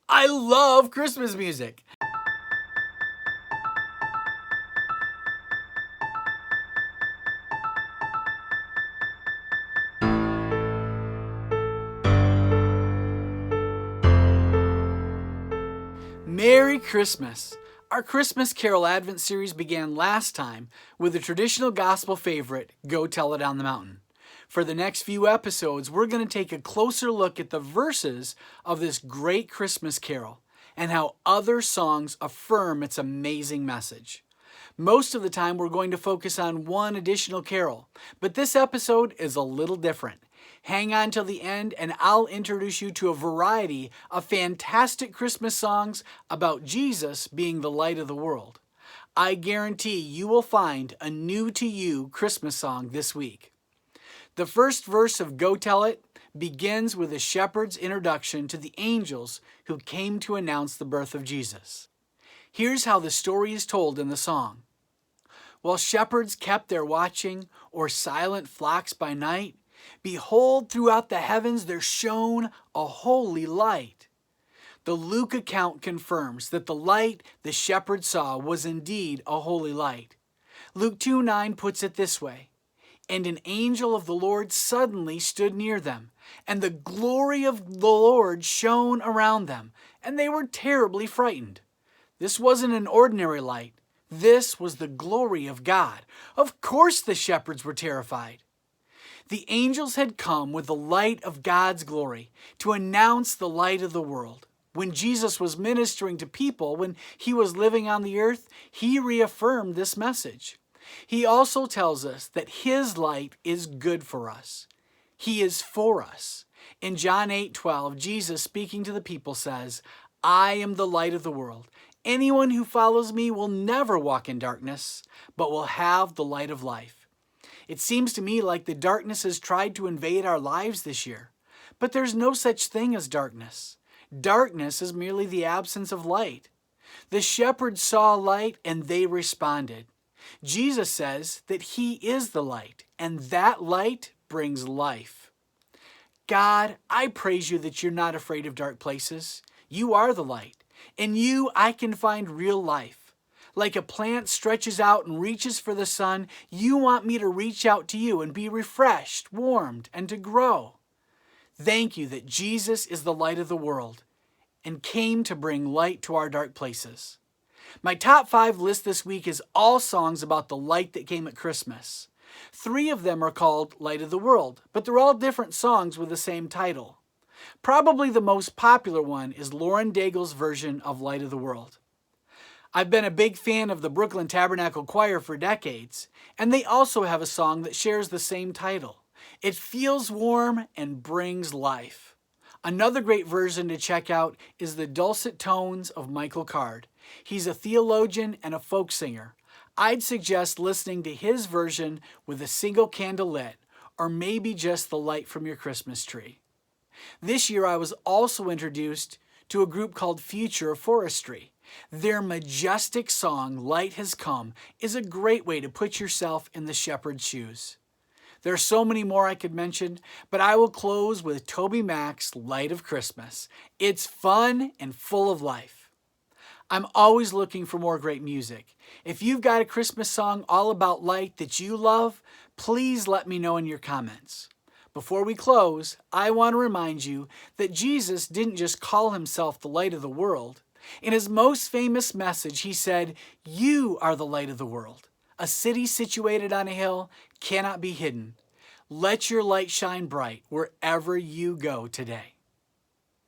I love Christmas music. Merry Christmas! Our Christmas Carol Advent series began last time with the traditional gospel favorite, Go Tell It on the Mountain. For the next few episodes, we're going to take a closer look at the verses of this great Christmas carol and how other songs affirm its amazing message. Most of the time, we're going to focus on one additional carol, but this episode is a little different. Hang on till the end and I'll introduce you to a variety of fantastic Christmas songs about Jesus being the light of the world. I guarantee you will find a new to you Christmas song this week. The first verse of Go Tell It begins with a shepherd's introduction to the angels who came to announce the birth of Jesus. Here's how the story is told in the song. While shepherds kept their watching o'er silent flocks by night, behold, throughout the heavens there shone a holy light. The Luke account confirms that the light the shepherds saw was indeed a holy light. Luke 2:9 puts it this way, and an angel of the Lord suddenly stood near them, and the glory of the Lord shone around them, and they were terribly frightened. This wasn't an ordinary light. This was the glory of God. Of course the shepherds were terrified. The angels had come with the light of God's glory to announce the light of the world. When Jesus was ministering to people, when he was living on the earth, he reaffirmed this message. He also tells us that his light is good for us. He is for us. In John 8:12, Jesus speaking to the people says, I am the light of the world. Anyone who follows me will never walk in darkness, but will have the light of life. It seems to me like the darkness has tried to invade our lives this year, but there's no such thing as darkness. Darkness is merely the absence of light. The shepherds saw light and they responded. Jesus says that he is the light, and that light brings life. God, I praise you that you're not afraid of dark places. You are the light. In you, I can find real life. Like a plant stretches out and reaches for the sun, you want me to reach out to you and be refreshed, warmed, and to grow. Thank you that Jesus is the light of the world and came to bring light to our dark places. My top 5 list this week is all songs about the light that came at Christmas. 3 of them are called Light of the World, but they're all different songs with the same title. Probably the most popular one is Lauren Daigle's version of Light of the World. I've been a big fan of the Brooklyn Tabernacle Choir for decades, and they also have a song that shares the same title. It feels warm and brings life. Another great version to check out is the dulcet tones of Michael Card. He's a theologian and a folk singer. I'd suggest listening to his version with a single candle lit, or maybe just the light from your Christmas tree. This year I was also introduced to a group called Future of Forestry. Their majestic song, Light Has Come, is a great way to put yourself in the shepherd's shoes. There are so many more I could mention, but I will close with Toby Mac's Light of Christmas. It's fun and full of life. I'm always looking for more great music. If you've got a Christmas song all about light that you love, please let me know in your comments. Before we close, I want to remind you that Jesus didn't just call himself the light of the world. In his most famous message, he said, "You are the light of the world. A city situated on a hill cannot be hidden. Let your light shine bright wherever you go today."